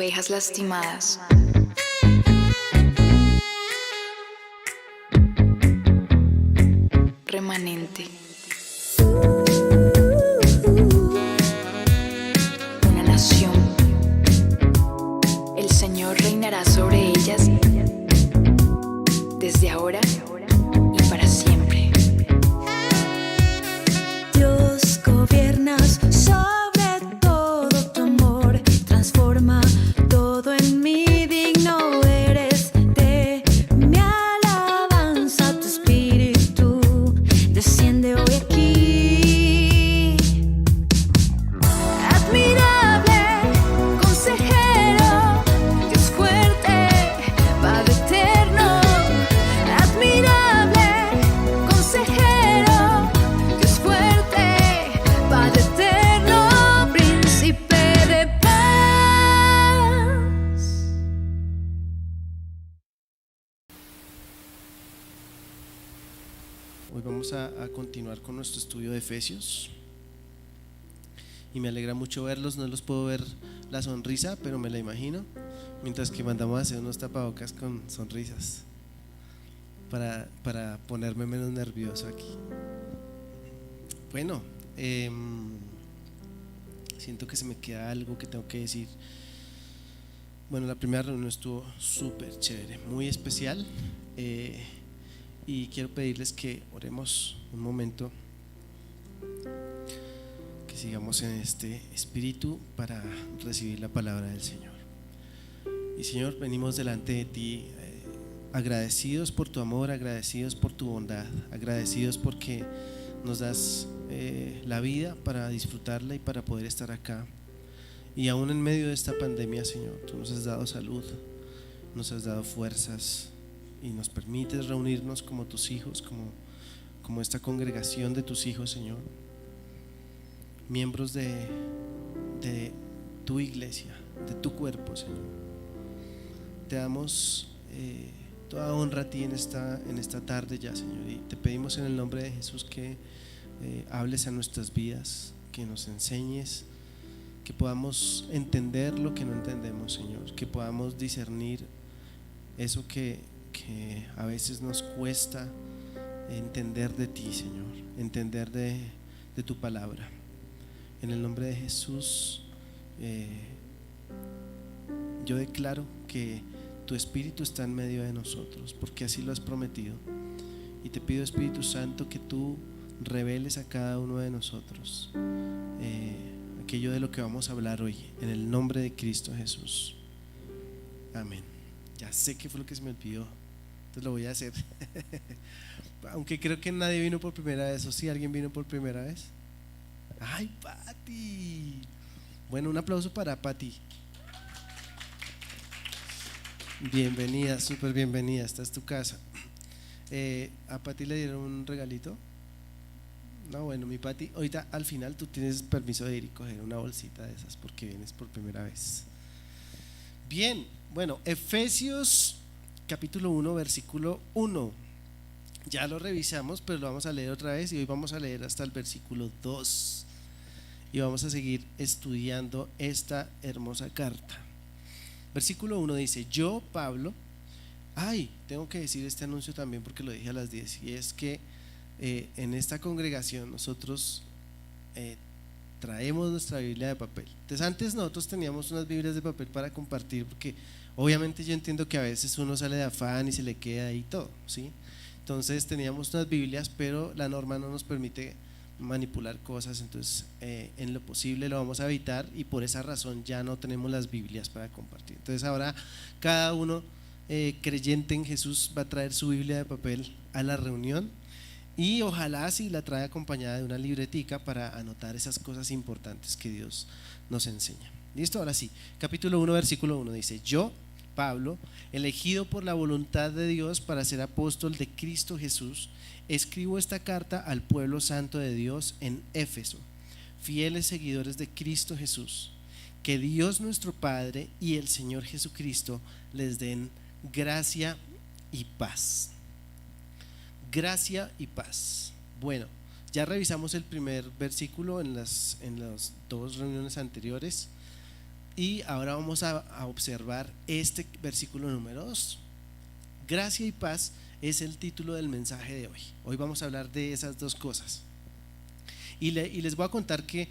Ovejas lastimadas. Remanente. Una nación. El Señor reinará sobre ellas desde ahora y para siempre. Dios, gobiernas sobre todo, tu amor transforma todo en mí. Digno eres de mi alabanza, tu espíritu desciende hoy aquí. Admirable, consejero, Dios fuerte, Padre eterno. Admirable, consejero, Dios fuerte, Padre eterno, príncipe de paz. Hoy vamos a continuar con nuestro estudio de Efesios y me alegra mucho verlos. No los puedo ver la sonrisa, pero me la imagino, mientras que mandamos a hacer unos tapabocas con sonrisas para ponerme menos nervioso aquí. Bueno, siento que se me queda algo que tengo que decir. Bueno, la primera reunión estuvo súper chévere, muy especial, y quiero pedirles que oremos un momento, que sigamos en este espíritu para recibir la palabra del Señor. Y Señor, venimos delante de ti agradecidos por tu amor, agradecidos por tu bondad, agradecidos porque nos das la vida para disfrutarla y para poder estar acá. Y aún en medio de esta pandemia, Señor, tú nos has dado salud, nos has dado fuerzas y nos permites reunirnos como tus hijos, como esta congregación de tus hijos, Señor, miembros de tu iglesia, de tu cuerpo, Señor. Te damos toda honra a ti en esta tarde ya, Señor, y te pedimos en el nombre de Jesús que hables a nuestras vidas, que nos enseñes, que podamos entender lo que no entendemos, Señor, que podamos discernir eso que a veces nos cuesta entender de ti, Señor, entender de tu palabra. En el nombre de Jesús, yo declaro que tu Espíritu está en medio de nosotros, porque así lo has prometido. Y te pido, Espíritu Santo, que tú reveles a cada uno de nosotros aquello de lo que vamos a hablar hoy, en el nombre de Cristo Jesús. Amén. Ya sé que fue lo que se me olvidó, entonces lo voy a hacer. Aunque creo que nadie vino por primera vez. ¿O sí, alguien vino por primera vez? ¡Ay, Pati! Bueno, un aplauso para Pati. Bienvenida, súper bienvenida, esta es tu casa. ¿A Pati le dieron un regalito? No, bueno, mi Pati, ahorita al final tú tienes permiso de ir y coger una bolsita de esas porque vienes por primera vez. Bien, bueno, Efesios capítulo 1, versículo 1. Ya lo revisamos, pero lo vamos a leer otra vez y hoy vamos a leer hasta el versículo 2 y vamos a seguir estudiando esta hermosa carta. Versículo 1 dice: yo, Pablo, tengo que decir este anuncio también porque lo dije a las 10, y es que en esta congregación nosotros traemos nuestra Biblia de papel. Entonces antes nosotros teníamos unas Biblias de papel para compartir, porque obviamente yo entiendo que a veces uno sale de afán y se le queda ahí todo, ¿sí? Entonces teníamos unas Biblias, pero la norma no nos permite manipular cosas, entonces en lo posible lo vamos a evitar y por esa razón ya no tenemos las Biblias para compartir. Entonces ahora cada uno creyente en Jesús va a traer su Biblia de papel a la reunión y ojalá si la trae acompañada de una libretica para anotar esas cosas importantes que Dios nos enseña. ¿Listo? Ahora sí, capítulo 1, versículo 1 dice: yo, Pablo, elegido por la voluntad de Dios para ser apóstol de Cristo Jesús, escribo esta carta al pueblo santo de Dios en Éfeso, fieles seguidores de Cristo Jesús. Que Dios nuestro Padre y el Señor Jesucristo les den gracia y paz. Gracia y paz. Bueno, ya revisamos el primer versículo en las dos reuniones anteriores. Y ahora vamos a observar este versículo número 2. Gracia y paz es el título del mensaje de hoy. Hoy vamos a hablar de esas dos cosas. Y les voy a contar que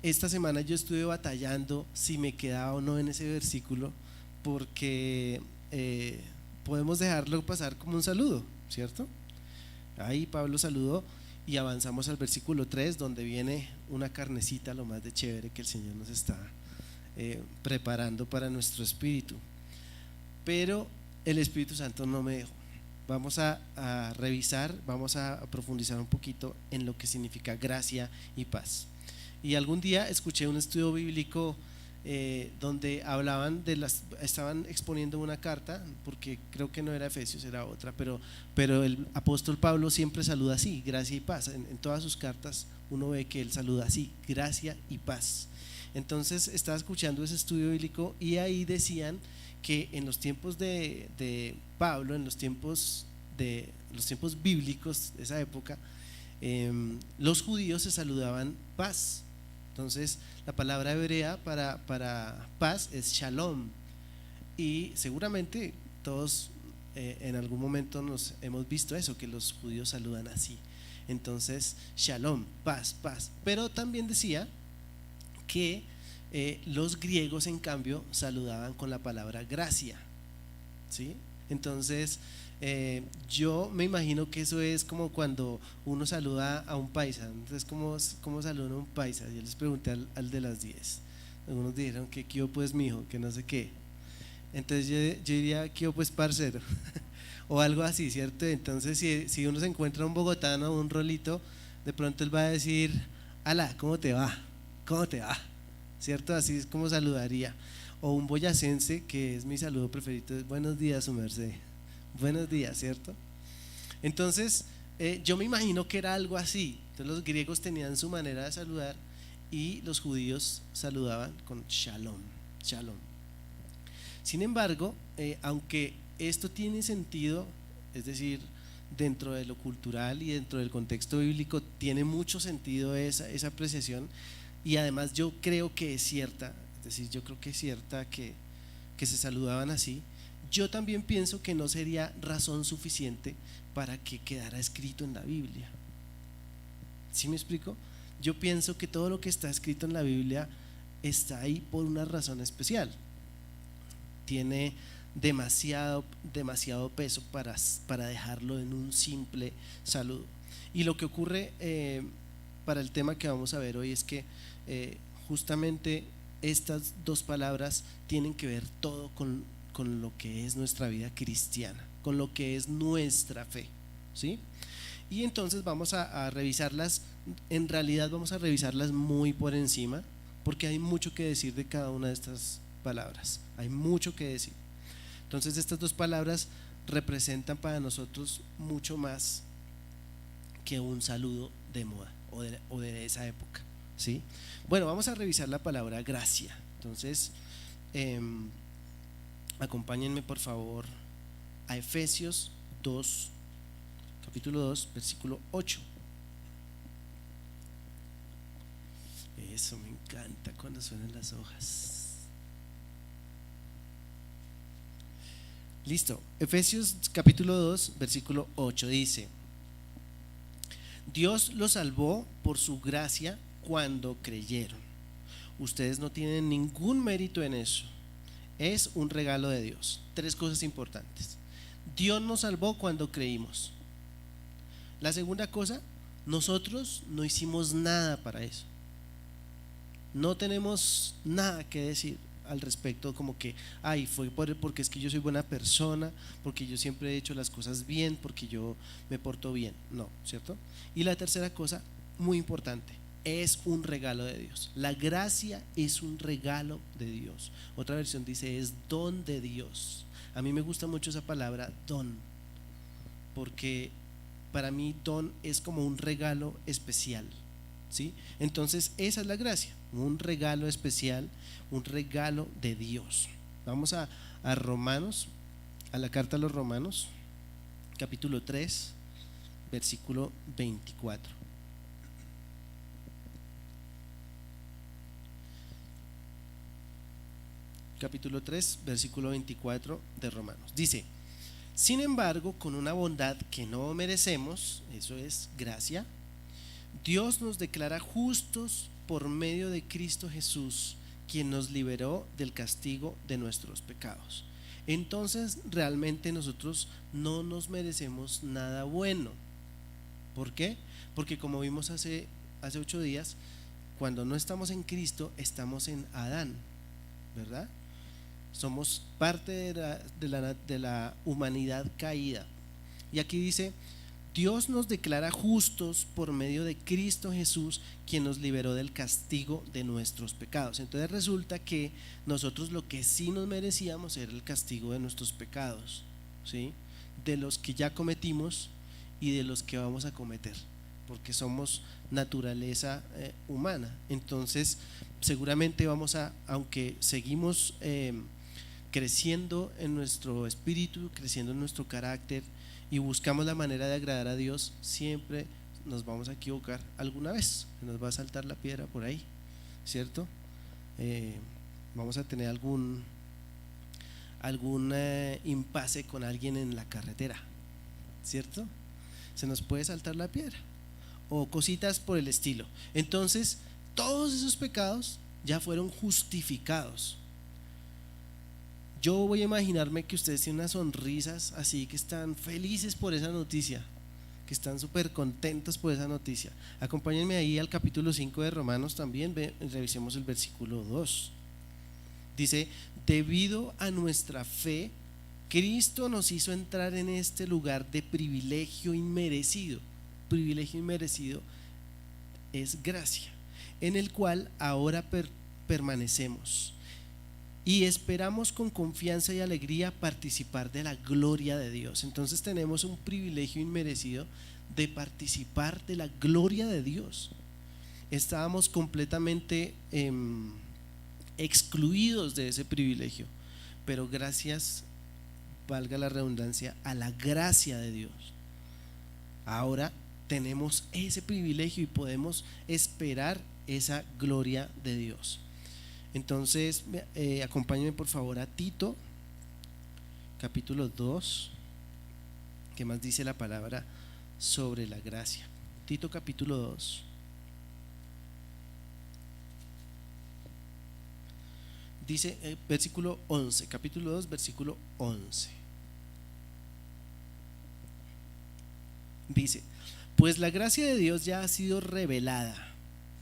esta semana yo estuve batallando si me quedaba o no en ese versículo, porque podemos dejarlo pasar como un saludo, ¿cierto? Ahí Pablo saludó y avanzamos al versículo 3, donde viene una carnecita lo más de chévere que el Señor nos está preparando para nuestro espíritu. Pero el Espíritu Santo no me dejó. Vamos a revisar, vamos a profundizar un poquito en lo que significa gracia y paz. Y algún día escuché un estudio bíblico donde hablaban estaban exponiendo una carta, porque creo que no era Efesios, era otra, pero el apóstol Pablo siempre saluda así, gracia y paz. En todas sus cartas uno ve que él saluda así, gracia y paz. Entonces estaba escuchando ese estudio bíblico y ahí decían que en los tiempos de Pablo, en los tiempos bíblicos de esa época, los judíos se saludaban paz. Entonces la palabra hebrea para paz es shalom, y seguramente todos en algún momento nos hemos visto eso, que los judíos saludan así. Entonces shalom, paz, paz. Pero también decía que los griegos en cambio saludaban con la palabra gracia, ¿sí? Entonces yo me imagino que eso es como cuando uno saluda a un paisa. Entonces ¿cómo saluda a un paisa? Yo les pregunté al de las 10, algunos dijeron que "Kio pues mijo", que no sé qué. Entonces yo diría "Kio pues parcero" o algo así, ¿cierto? Entonces si uno se encuentra un bogotano o un rolito, de pronto él va a decir "Ala, ¿cómo te va? ¿Cómo te va?", ¿cierto? Así es como saludaría. O un boyacense, que es mi saludo preferido, es "Buenos días, su merced", buenos días, ¿cierto? Entonces yo me imagino que era algo así. Entonces los griegos tenían su manera de saludar y los judíos saludaban con shalom, shalom. Sin embargo, aunque esto tiene sentido, es decir, dentro de lo cultural y dentro del contexto bíblico tiene mucho sentido esa apreciación, y además yo creo que es cierta, es decir, yo creo que es cierta que se saludaban así. Yo también pienso que no sería razón suficiente para que quedara escrito en la Biblia. ¿Sí me explico? Yo pienso que todo lo que está escrito en la Biblia está ahí por una razón especial. Tiene demasiado peso para dejarlo en un simple saludo. Y lo que ocurre para el tema que vamos a ver hoy es que justamente estas dos palabras tienen que ver todo con lo que es nuestra vida cristiana, con lo que es nuestra fe, ¿sí? Y entonces vamos a revisarlas. En realidad vamos a revisarlas muy por encima, porque hay mucho que decir de cada una de estas palabras, hay mucho que decir. Entonces estas dos palabras representan para nosotros mucho más que un saludo de moda o de esa época, ¿sí? Bueno, vamos a revisar la palabra gracia. Entonces acompáñenme por favor a Efesios 2, capítulo 2, versículo 8. Eso me encanta cuando suenan las hojas. Listo. Efesios capítulo 2, versículo 8 dice: Dios los salvó por su gracia cuando creyeron. Ustedes no tienen ningún mérito en eso. Es un regalo de Dios. Tres cosas importantes. Dios nos salvó cuando creímos. La segunda cosa, nosotros no hicimos nada para eso. No tenemos nada que decir al respecto, como que fue porque es que yo soy buena persona, porque yo siempre he hecho las cosas bien, porque yo me porto bien. No, ¿cierto? Y la tercera cosa, muy importante, es un regalo de Dios. La gracia es un regalo de Dios. Otra versión dice es don de Dios. A mí me gusta mucho esa palabra don, porque para mí don es como un regalo especial, ¿sí? Entonces esa es la gracia, un regalo especial, un regalo de Dios. Vamos a Romanos, a la carta a los Romanos, capítulo 3, versículo 24. capítulo 3, versículo 24 de Romanos. Dice: sin embargo, con una bondad que no merecemos, eso es gracia, Dios nos declara justos por medio de Cristo Jesús, quien nos liberó del castigo de nuestros pecados. Entonces, realmente nosotros no nos merecemos nada bueno. ¿Por qué? Porque como vimos hace 8 días, cuando no estamos en Cristo, estamos en Adán, ¿verdad? Somos parte de la humanidad caída. Y aquí dice: Dios nos declara justos por medio de Cristo Jesús, quien nos liberó del castigo de nuestros pecados. Entonces resulta que nosotros lo que sí nos merecíamos era el castigo de nuestros pecados, ¿sí? De los que ya cometimos y de los que vamos a cometer, porque somos naturaleza humana. Entonces seguramente aunque seguimos creciendo en nuestro espíritu, creciendo en nuestro carácter, y buscamos la manera de agradar a Dios, siempre nos vamos a equivocar alguna vez, nos va a saltar la piedra por ahí, ¿cierto? Vamos a tener algún impasse con alguien en la carretera, ¿cierto? Se nos puede saltar la piedra o cositas por el estilo. Entonces todos esos pecados ya fueron justificados. Yo voy a imaginarme que ustedes tienen unas sonrisas así, que están felices por esa noticia, que están súper contentos por esa noticia. Acompáñenme ahí al capítulo 5 de Romanos también, revisemos el versículo 2. Dice: debido a nuestra fe, Cristo nos hizo entrar en este lugar de privilegio inmerecido. Privilegio inmerecido es gracia, en el cual ahora permanecemos. Y esperamos con confianza y alegría participar de la gloria de Dios. Entonces tenemos un privilegio inmerecido de participar de la gloria de Dios. Estábamos completamente excluidos de ese privilegio, pero gracias, valga la redundancia, a la gracia de Dios, ahora tenemos ese privilegio y podemos esperar esa gloria de Dios. Entonces acompáñenme por favor a Tito capítulo 2. ¿Qué más dice la palabra sobre la gracia? Tito capítulo 2. Dice versículo 11, capítulo 2, versículo 11. Dice: pues la gracia de Dios ya ha sido revelada,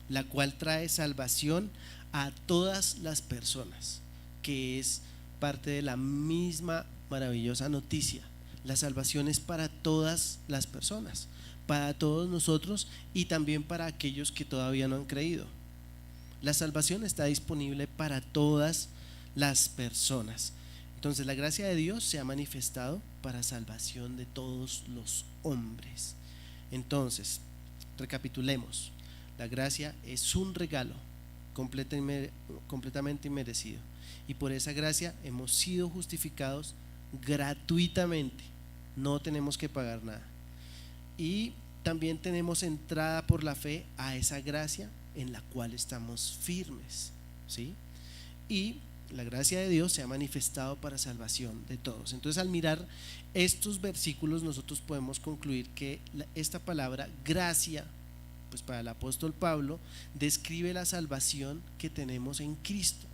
la cual trae salvación a todas las personas, que es parte de la misma maravillosa noticia. La salvación es para todas las personas, para todos nosotros y también para aquellos que todavía no han creído. La salvación está disponible para todas las personas. Entonces la gracia de Dios se ha manifestado para salvación de todos los hombres. Entonces, recapitulemos: la gracia es un regalo completamente inmerecido, y por esa gracia hemos sido justificados gratuitamente, no tenemos que pagar nada, y también tenemos entrada por la fe a esa gracia en la cual estamos firmes, ¿sí? Y la gracia de Dios se ha manifestado para salvación de todos. Entonces, al mirar estos versículos, nosotros podemos concluir que esta palabra gracia, pues para el apóstol Pablo, describe la salvación que tenemos en Cristo.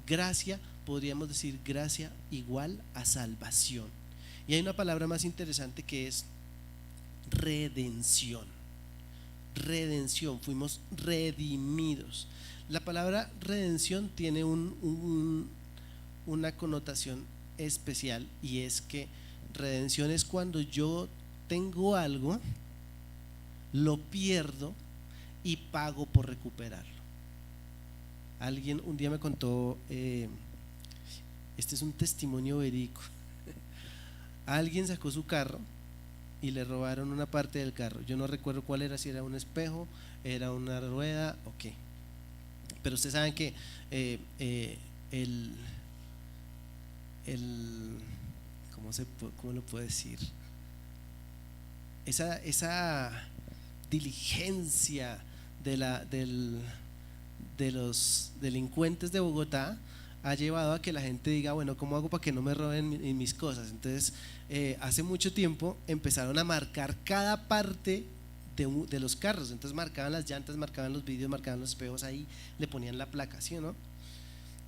Gracia, podríamos decir gracia igual a salvación. Y hay una palabra más interesante que es redención. Redención, fuimos redimidos. La palabra redención tiene una connotación especial, y es que redención es cuando yo tengo algo, lo pierdo y pago por recuperarlo. Alguien un día me contó, este es un testimonio verídico. Alguien sacó su carro y le robaron una parte del carro. Yo no recuerdo cuál era, si era un espejo, era una rueda o qué. Pero ustedes saben que ¿cómo lo puedo decir? Esa diligencia de los delincuentes de Bogotá ha llevado a que la gente diga, bueno, ¿cómo hago para que no me roben mis cosas? Entonces, hace mucho tiempo empezaron a marcar cada parte de los carros. Entonces marcaban las llantas, marcaban los vidrios, marcaban los espejos, ahí le ponían la placa, ¿sí o no?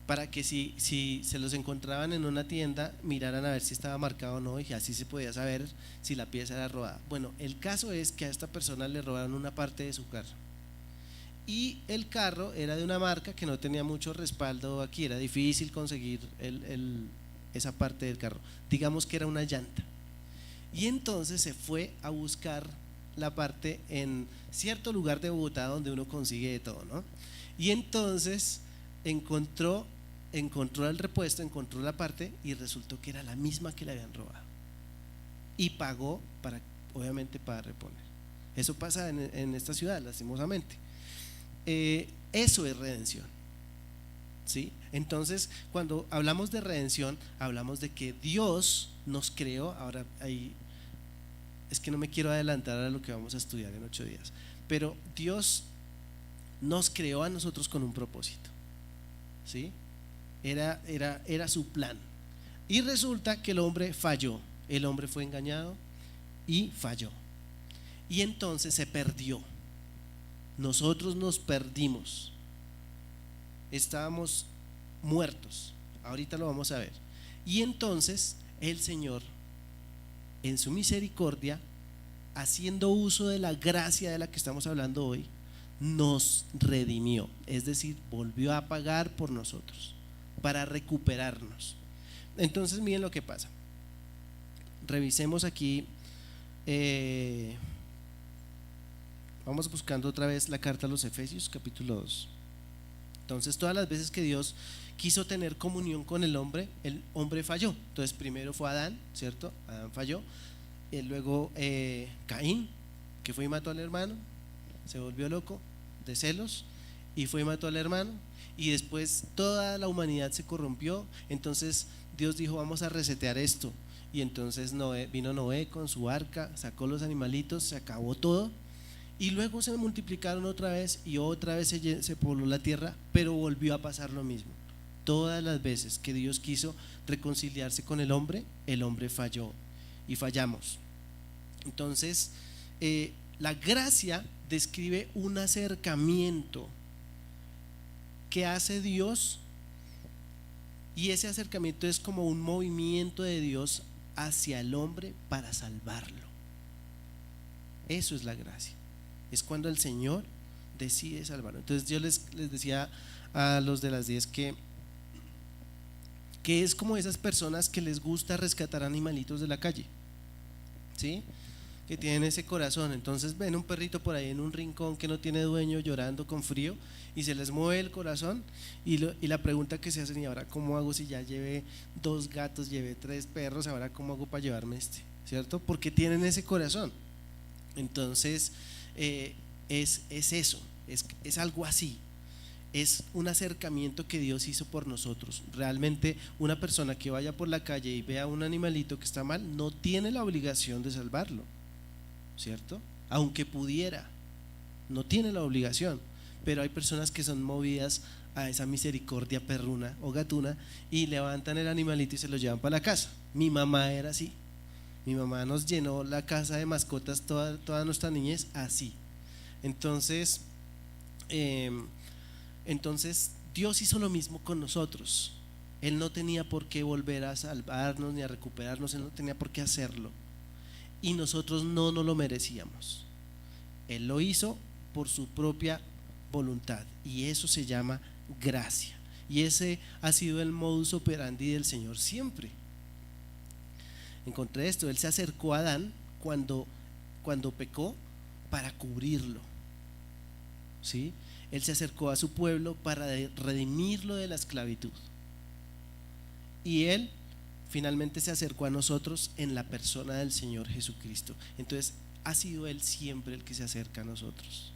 Para que si se los encontraban en una tienda, miraran a ver si estaba marcado o no, y así se podía saber si la pieza era robada. Bueno, el caso es que a esta persona le robaron una parte de su carro, y el carro era de una marca que no tenía mucho respaldo aquí, era difícil conseguir esa parte del carro, digamos que era una llanta, y entonces se fue a buscar la parte en cierto lugar de Bogotá donde uno consigue de todo, ¿no? Y entonces encontró el repuesto, encontró la parte y resultó que era la misma que le habían robado, y pagó obviamente para reponer. Eso pasa en esta ciudad, lastimosamente. Eso es redención, ¿sí? Entonces, cuando hablamos de redención, hablamos de que Dios nos creó. Ahora ahí es que no me quiero adelantar a lo que vamos a estudiar en 8 días, pero Dios nos creó a nosotros con un propósito, ¿sí? Era su plan, y resulta que el hombre falló, el hombre fue engañado y falló, y entonces se perdió. Nosotros nos perdimos, estábamos muertos, ahorita lo vamos a ver, y entonces el Señor, en su misericordia, haciendo uso de la gracia de la que estamos hablando hoy, nos redimió, es decir, volvió a pagar por nosotros para recuperarnos. Entonces miren lo que pasa. Revisemos aquí, vamos buscando otra vez la carta a los Efesios, capítulo 2. Entonces, todas las veces que Dios quiso tener comunión con el hombre falló. Entonces, primero fue Adán, ¿cierto? Adán falló. Luego Caín, que fue y mató al hermano, se volvió loco de celos y fue y mató al hermano. Y después toda la humanidad se corrompió. Entonces Dios dijo, vamos a resetear esto. Y entonces vino Noé con su arca, sacó los animalitos, se acabó todo. Y luego se multiplicaron otra vez, y otra vez se pobló la tierra, pero volvió a pasar lo mismo. Todas las veces que Dios quiso reconciliarse con el hombre falló y fallamos. Entonces, la gracia describe un acercamiento que hace Dios, y ese acercamiento es como un movimiento de Dios hacia el hombre para salvarlo. Eso es la gracia. Es cuando el Señor decide salvarlo. Entonces yo les decía a los de las 10 que es como esas personas que les gusta rescatar animalitos de la calle, ¿sí? Que tienen ese corazón. Entonces ven un perrito por ahí en un rincón que no tiene dueño, llorando con frío, y se les mueve el corazón, y la pregunta que se hacen: ¿y ahora cómo hago si ya llevé 2 gatos, llevé 3 perros, ahora cómo hago para llevarme ¿cierto? Porque tienen ese corazón. Entonces es eso, es algo así. Es un acercamiento que Dios hizo por nosotros. Realmente una persona que vaya por la calle y vea un animalito que está mal, no tiene la obligación de salvarlo, ¿cierto? Aunque pudiera, no tiene la obligación. Pero hay personas que son movidas a esa misericordia perruna o gatuna, y levantan el animalito y se lo llevan para la casa. Mi mamá era así. Mi mamá nos llenó la casa de mascotas toda nuestra niñez así. Entonces Dios hizo lo mismo con nosotros. Él no tenía por qué volver a salvarnos ni a recuperarnos, Él no tenía por qué hacerlo, y nosotros no nos lo merecíamos. Él lo hizo por su propia voluntad, y eso se llama gracia, y ese ha sido el modus operandi del Señor siempre. Encontré esto: Él se acercó a Adán cuando pecó para cubrirlo, ¿sí? Él se acercó a su pueblo para redimirlo de la esclavitud, y Él finalmente se acercó a nosotros en la persona del Señor Jesucristo. Entonces ha sido Él siempre el que se acerca a nosotros.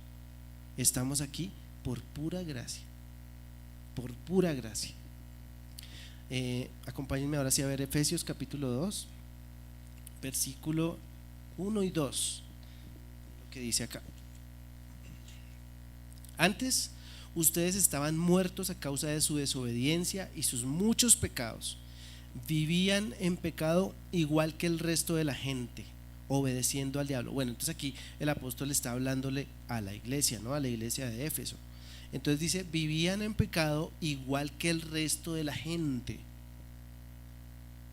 Estamos aquí por pura gracia, por pura gracia. Acompáñenme ahora sí a ver Efesios capítulo 2, versículo 1 y 2, lo que dice acá. Antes, ustedes estaban muertos a causa de su desobediencia y sus muchos pecados. Vivían en pecado igual que el resto de la gente, obedeciendo al diablo. Bueno, entonces aquí el apóstol está hablándole a la iglesia, ¿no? A la iglesia de Éfeso. Entonces dice, vivían en pecado igual que el resto de la gente.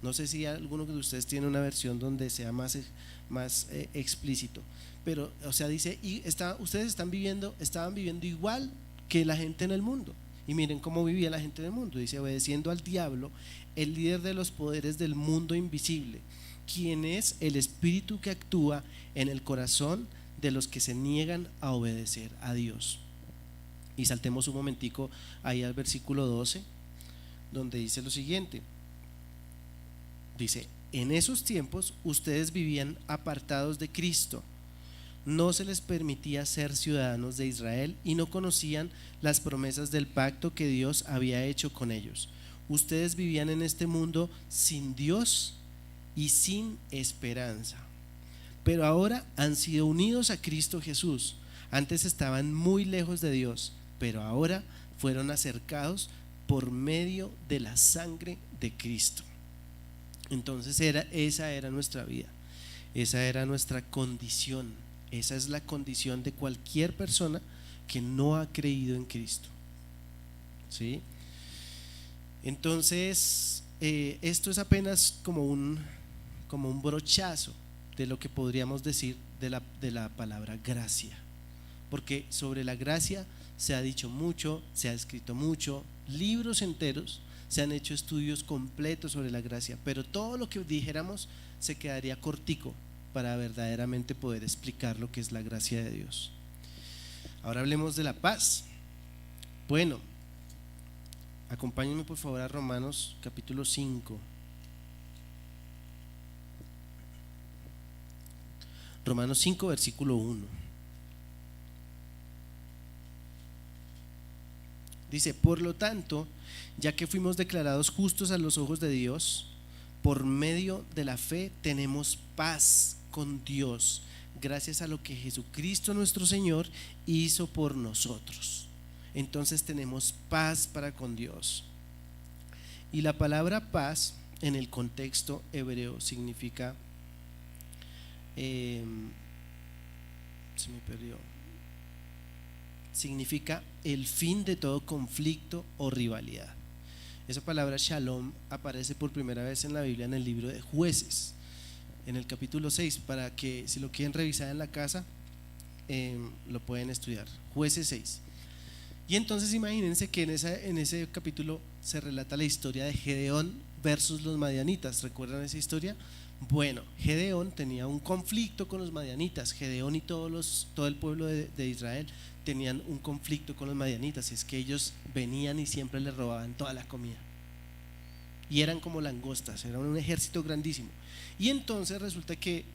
No sé si alguno de ustedes tiene una versión donde sea más explícito, pero o sea dice, ustedes estaban viviendo igual que la gente en el mundo. Y miren cómo vivía la gente en el mundo. Dice, obedeciendo al diablo, el líder de los poderes del mundo invisible, quien es el espíritu que actúa en el corazón de los que se niegan a obedecer a Dios. Y saltemos un momentico ahí al versículo 12, donde dice lo siguiente. Dice, en esos tiempos ustedes vivían apartados de Cristo, no se les permitía ser ciudadanos de Israel y no conocían las promesas del pacto que Dios había hecho con ellos. Ustedes vivían en este mundo sin Dios y sin esperanza, pero ahora han sido unidos a Cristo Jesús. Antes estaban muy lejos de Dios, pero ahora fueron acercados por medio de la sangre de Cristo. Entonces esa era nuestra vida, esa era nuestra condición, esa es la condición de cualquier persona que no ha creído en Cristo, ¿sí? Entonces esto es apenas como un brochazo de lo que podríamos decir de la palabra gracia, porque sobre la gracia se ha dicho mucho, se ha escrito mucho, libros enteros, se han hecho estudios completos sobre la gracia, pero todo lo que dijéramos se quedaría cortico para verdaderamente poder explicar lo que es la gracia de Dios. Ahora hablemos de la paz. Bueno, acompáñenme por favor a Romanos capítulo 5. Romanos 5 versículo 1. Dice, por lo tanto, ya que fuimos declarados justos a los ojos de Dios, por medio de la fe tenemos paz con Dios, gracias a lo que Jesucristo nuestro Señor hizo por nosotros. Entonces tenemos paz para con Dios. Y la palabra paz en el contexto hebreo significa significa el fin de todo conflicto o rivalidad. Esa palabra shalom aparece por primera vez en la Biblia en el libro de Jueces, en el capítulo 6, para que si lo quieren revisar en la casa lo pueden estudiar. Jueces 6. Y entonces imagínense que en ese capítulo se relata la historia de Gedeón versus los madianitas. ¿Recuerdan esa historia? Bueno, Gedeón tenía un conflicto con los madianitas. Gedeón y todo el pueblo de Israel tenían un conflicto con los madianitas, y es que ellos venían y siempre les robaban toda la comida y eran como langostas, era un ejército grandísimo. Y entonces resulta que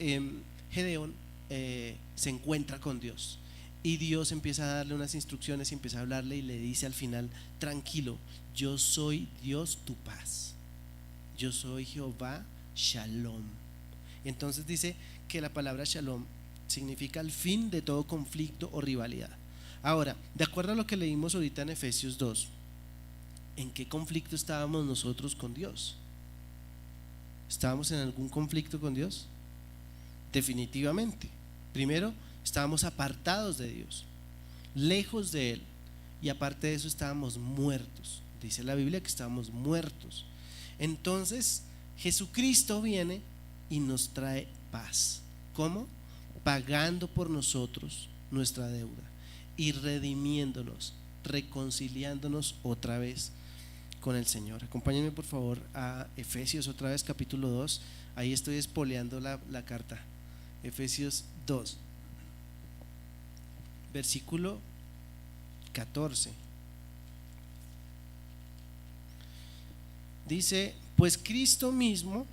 Gedeón se encuentra con Dios y Dios empieza a darle unas instrucciones y empieza a hablarle y le dice al final, tranquilo, yo soy Dios tu paz, yo soy Jehová Shalom. Y entonces dice que la palabra Shalom significa el fin de todo conflicto o rivalidad. Ahora, de acuerdo a lo que leímos ahorita en Efesios 2, ¿en qué conflicto estábamos nosotros con Dios? ¿Estábamos en algún conflicto con Dios? Definitivamente. Primero, estábamos apartados de Dios, lejos de Él, y aparte de eso estábamos muertos. Dice la Biblia que estábamos muertos. Entonces Jesucristo viene y nos trae paz. ¿Cómo? Pagando por nosotros nuestra deuda y redimiéndonos, reconciliándonos otra vez con el Señor. Acompáñenme por favor a Efesios otra vez, capítulo 2. Ahí estoy espoleando la carta. Efesios 2, versículo 14. Dice, pues Cristo mismo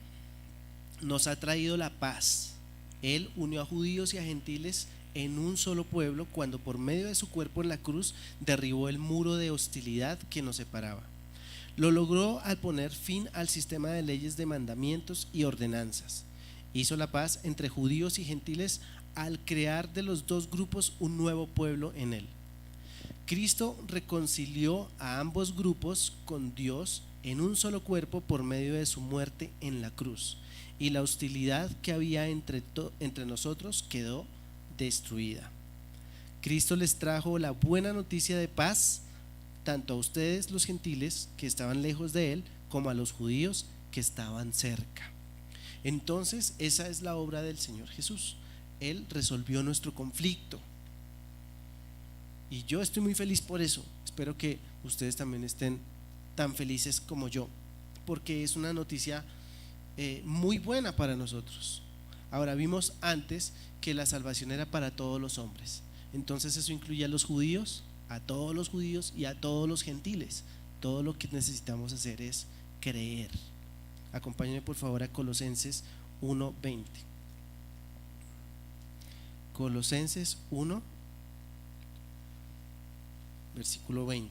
nos ha traído la paz. Él unió a judíos y a gentiles en un solo pueblo cuando por medio de su cuerpo en la cruz derribó el muro de hostilidad que nos separaba. Lo logró al poner fin al sistema de leyes, de mandamientos y ordenanzas. Hizo la paz entre judíos y gentiles al crear de los dos grupos un nuevo pueblo en él. Cristo reconcilió a ambos grupos con Dios en un solo cuerpo por medio de su muerte en la cruz, y la hostilidad que había entre nosotros quedó destruida. Cristo les trajo la buena noticia de paz tanto a ustedes los gentiles que estaban lejos de él como a los judíos que estaban cerca. Entonces esa es la obra del Señor Jesús. Él resolvió nuestro conflicto y yo estoy muy feliz por eso. Espero que ustedes también estén tan felices como yo, porque es una noticia muy buena para nosotros. Ahora, vimos antes que la salvación era para todos los hombres, entonces eso incluye a los judíos, a todos los judíos y a todos los gentiles. Todo lo que necesitamos hacer es creer. Acompáñenme por favor a Colosenses 1:20. Colosenses 1 versículo 20.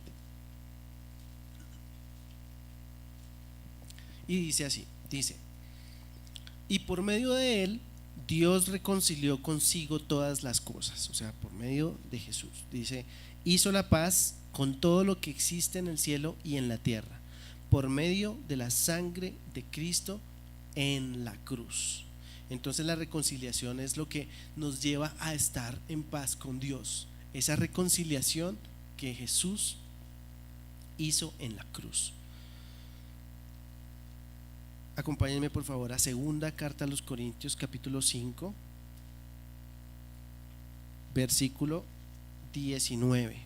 Y dice así, dice: y por medio de él Dios reconcilió consigo todas las cosas, o sea, por medio de Jesús. Dice: hizo la paz con todo lo que existe en el cielo y en la tierra, por medio de la sangre de Cristo en la cruz. Entonces la reconciliación es lo que nos lleva a estar en paz con Dios, esa reconciliación que Jesús hizo en la cruz. Acompáñenme por favor a segunda carta a los Corintios capítulo 5 versículo 19.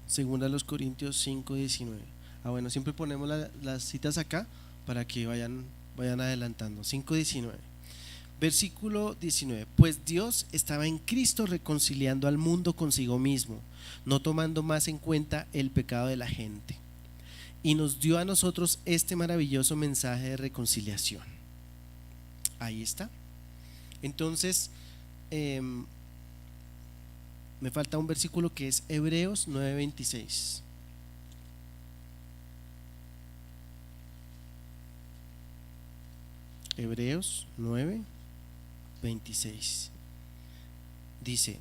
Segunda a los Corintios 5:19. Bueno, siempre ponemos las citas acá para que vayan adelantando. 5:19. Versículo 19: pues Dios estaba en Cristo reconciliando al mundo consigo mismo, no tomando más en cuenta el pecado de la gente, y nos dio a nosotros este maravilloso mensaje de reconciliación. Ahí está. Entonces me falta un versículo que es Hebreos 9:26. Hebreos 9:26 dice: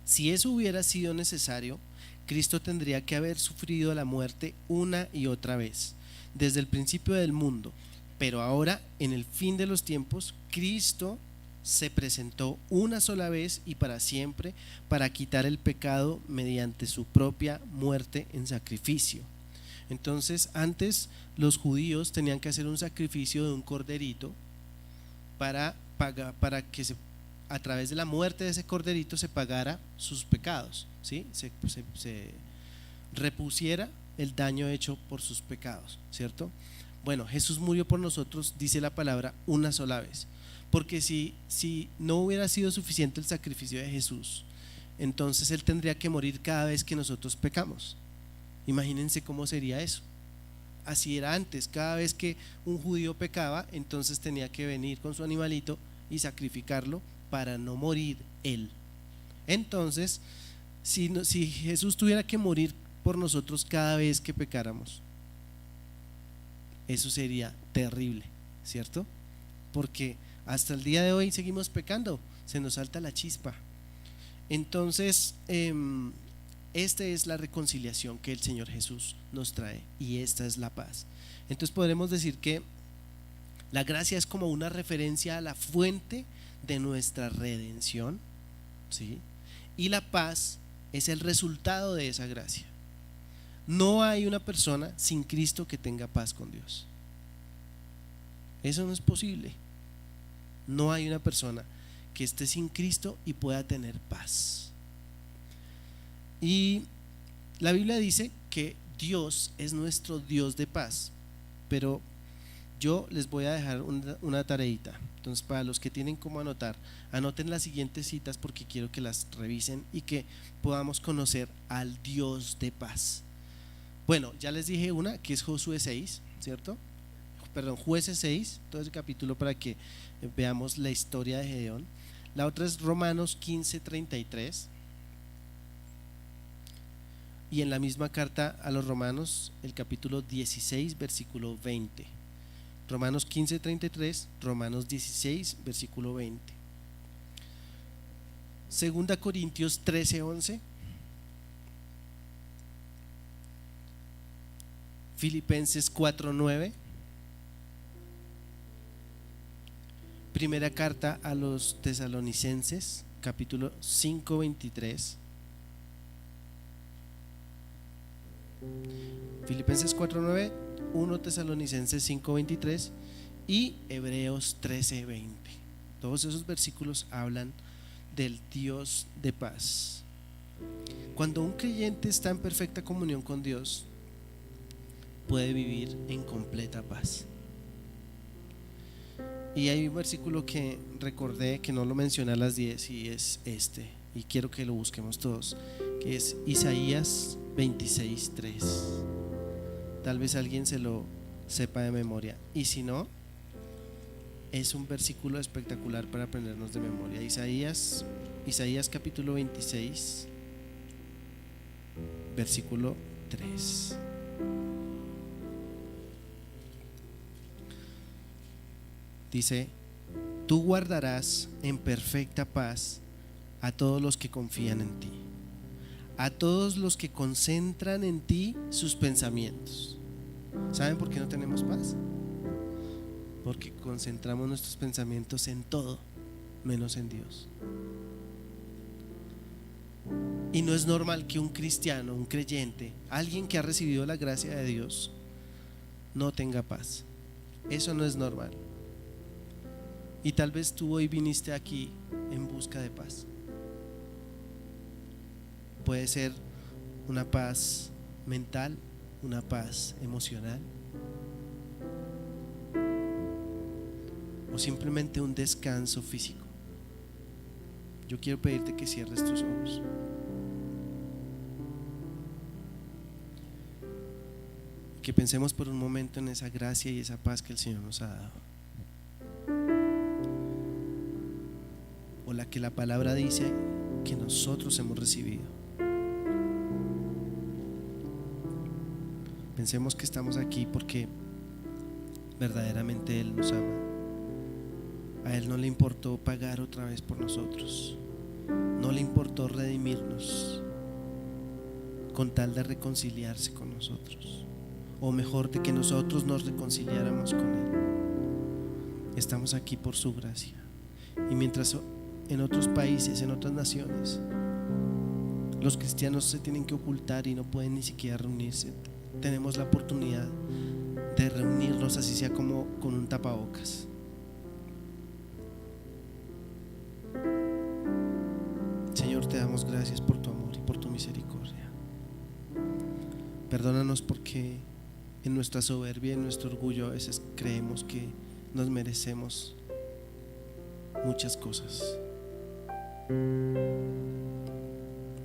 si eso hubiera sido necesario, Cristo tendría que haber sufrido la muerte una y otra vez, desde el principio del mundo, pero ahora, en el fin de los tiempos, Cristo se presentó una sola vez y para siempre para quitar el pecado mediante su propia muerte en sacrificio. Entonces, antes los judíos tenían que hacer un sacrificio de un corderito para que a través de la muerte de ese corderito se pagara sus pecados, ¿sí? se repusiera el daño hecho por sus pecados, ¿cierto? Bueno, Jesús murió por nosotros, dice la palabra, una sola vez, porque si no hubiera sido suficiente el sacrificio de Jesús, entonces Él tendría que morir cada vez que nosotros pecamos. Imagínense cómo sería eso. Así era antes, cada vez que un judío pecaba, entonces tenía que venir con su animalito y sacrificarlo para no morir él. Entonces, si Jesús tuviera que morir por nosotros cada vez que pecáramos, eso sería terrible, ¿cierto? Porque hasta el día de hoy seguimos pecando, se nos salta la chispa. Entonces, esta es la reconciliación que el Señor Jesús nos trae, y esta es la paz. Entonces podremos decir que la gracia es como una referencia a la fuente de nuestra redención, ¿sí? Y la paz es el resultado de esa gracia. No hay una persona sin Cristo que tenga paz con Dios. Eso no es posible. No hay una persona que esté sin Cristo y pueda tener paz. Y la Biblia dice que Dios es nuestro Dios de paz, pero yo les voy a dejar una tareita. Entonces, para los que tienen como anotar, anoten las siguientes citas porque quiero que las revisen y que podamos conocer al Dios de paz. Bueno, ya les dije una que es Josué 6, ¿cierto? Perdón, Jueces 6, todo ese capítulo para que veamos la historia de Gedeón. La otra es Romanos 15:33. Y en la misma carta a los Romanos, el capítulo 16, versículo 20. Romanos 15:33, Romanos 16, versículo 20. Segunda Corintios 13:11, Filipenses 4:9, primera carta a los Tesalonicenses, capítulo 5:23, Filipenses 4:9, 1 Tesalonicenses 5:23 y Hebreos 13:20. Todos esos versículos hablan del Dios de paz. Cuando un creyente está en perfecta comunión con Dios, puede vivir en completa paz. Y hay un versículo que recordé que no lo mencioné a las 10 y es este, y quiero que lo busquemos todos, que es Isaías 26:3. Tal vez alguien se lo sepa de memoria, y si no, es un versículo espectacular para aprendernos de memoria. Isaías capítulo 26, versículo 3. Dice: tú guardarás en perfecta paz a todos los que confían en ti, a todos los que concentran en ti sus pensamientos. ¿Saben por qué no tenemos paz? Porque concentramos nuestros pensamientos en todo menos en Dios. Y no es normal que un cristiano, un creyente, alguien que ha recibido la gracia de Dios, no tenga paz. Eso no es normal. Y tal vez tú hoy viniste aquí en busca de paz. Puede ser una paz mental, una paz emocional, o simplemente un descanso físico. Yo quiero pedirte que cierres tus ojos. Que pensemos por un momento en esa gracia y esa paz que el Señor nos ha dado, o la que la palabra dice que nosotros hemos recibido. Pensemos que estamos aquí porque verdaderamente Él nos ama. A Él no le importó pagar otra vez por nosotros, no le importó redimirnos con tal de reconciliarse con nosotros, o mejor, de que nosotros nos reconciliáramos con Él. Estamos aquí por su gracia. Y mientras en otros países, en otras naciones, los cristianos se tienen que ocultar y no pueden ni siquiera reunirse, tenemos la oportunidad de reunirnos, así sea como con un tapabocas. Señor, te damos gracias por tu amor y por tu misericordia. Perdónanos porque en nuestra soberbia, en nuestro orgullo, a veces creemos que nos merecemos muchas cosas.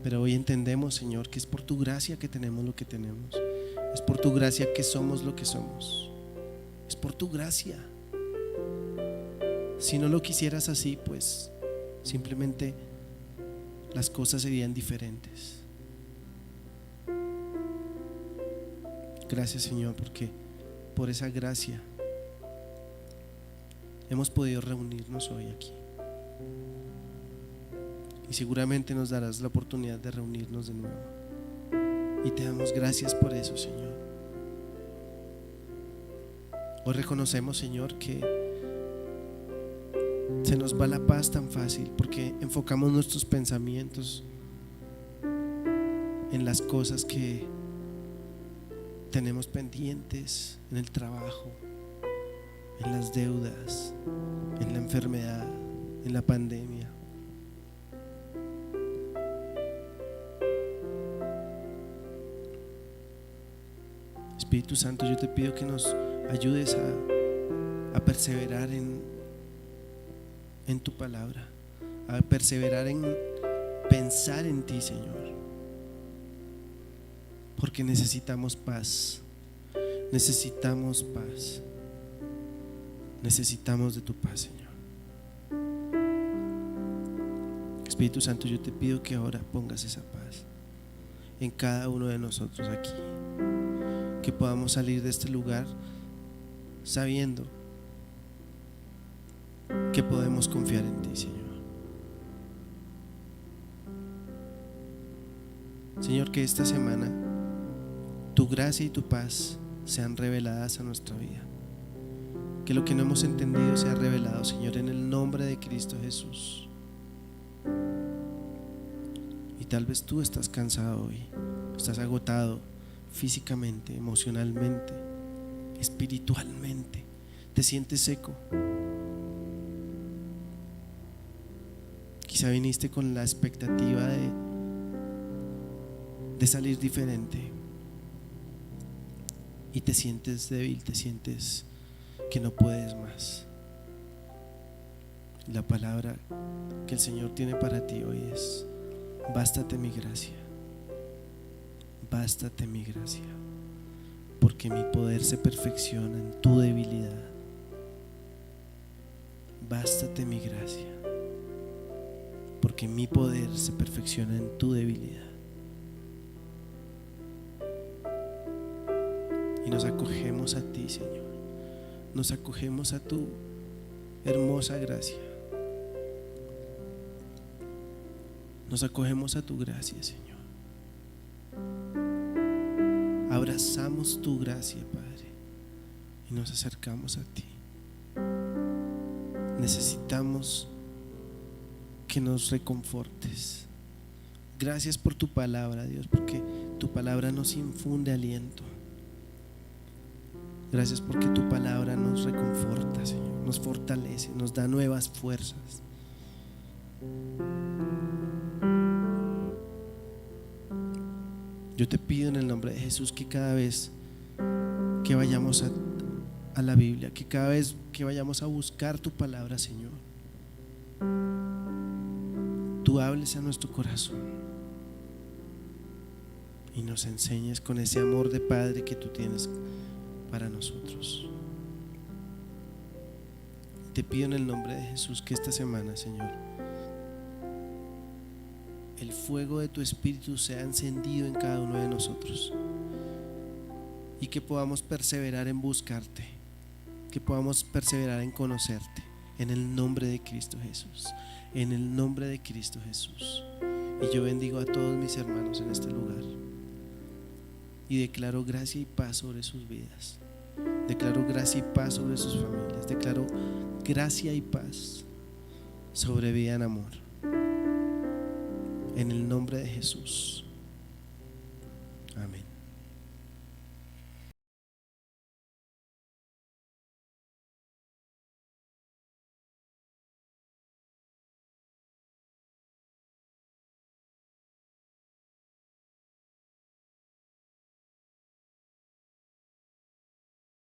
Pero hoy entendemos, Señor, que es por tu gracia que tenemos lo que tenemos. Es por tu gracia que somos lo que somos. Es por tu gracia. Si no lo quisieras así, pues simplemente las cosas serían diferentes. Gracias, Señor, porque por esa gracia hemos podido reunirnos hoy aquí. Y seguramente nos darás la oportunidad de reunirnos de nuevo. Y te damos gracias por eso, Señor. Hoy reconocemos, Señor, que se nos va la paz tan fácil porque enfocamos nuestros pensamientos en las cosas que tenemos pendientes, en el trabajo, en las deudas, en la enfermedad, en la pandemia. Espíritu Santo, yo te pido que nos ayudes a perseverar en tu palabra, a perseverar en pensar en ti, Señor, porque necesitamos paz, necesitamos paz, necesitamos de tu paz, Señor. Espíritu Santo, yo te pido que ahora pongas esa paz en cada uno de nosotros aquí, que podamos salir de este lugar sabiendo que podemos confiar en ti, Señor. Señor, que esta semana tu gracia y tu paz sean reveladas a nuestra vida. Que lo que no hemos entendido sea revelado, Señor, en el nombre de Cristo Jesús. Y tal vez tú estás cansado hoy, estás agotado físicamente, emocionalmente, espiritualmente, te sientes seco. Quizá viniste con la expectativa de salir diferente y te sientes débil, te sientes que no puedes más. La palabra que el Señor tiene para ti hoy es: bástate mi gracia, bástate mi gracia, porque mi poder se perfecciona en tu debilidad. Bástate mi gracia, porque mi poder se perfecciona en tu debilidad. Y nos acogemos a ti, Señor. Nos acogemos a tu hermosa gracia. Nos acogemos a tu gracia, Señor. Abrazamos tu gracia, Padre, y nos acercamos a ti. Necesitamos que nos reconfortes. Gracias por tu palabra, Dios, porque tu palabra nos infunde aliento. Gracias porque tu palabra nos reconforta, Señor, nos fortalece, nos da nuevas fuerzas. Yo te pido en el nombre de Jesús que cada vez que vayamos a la Biblia, que cada vez que vayamos a buscar tu palabra, Señor, tú hables a nuestro corazón y nos enseñes con ese amor de Padre que tú tienes para nosotros. Te pido en el nombre de Jesús que esta semana, Señor, el fuego de tu Espíritu sea encendido en cada uno de nosotros y que podamos perseverar en buscarte, que podamos perseverar en conocerte, en el nombre de Cristo Jesús, en el nombre de Cristo Jesús. Y yo bendigo a todos mis hermanos en este lugar y declaro gracia y paz sobre sus vidas. Declaro gracia y paz sobre sus familias. Declaro gracia y paz sobre vida en amor. En el nombre de Jesús. Amén.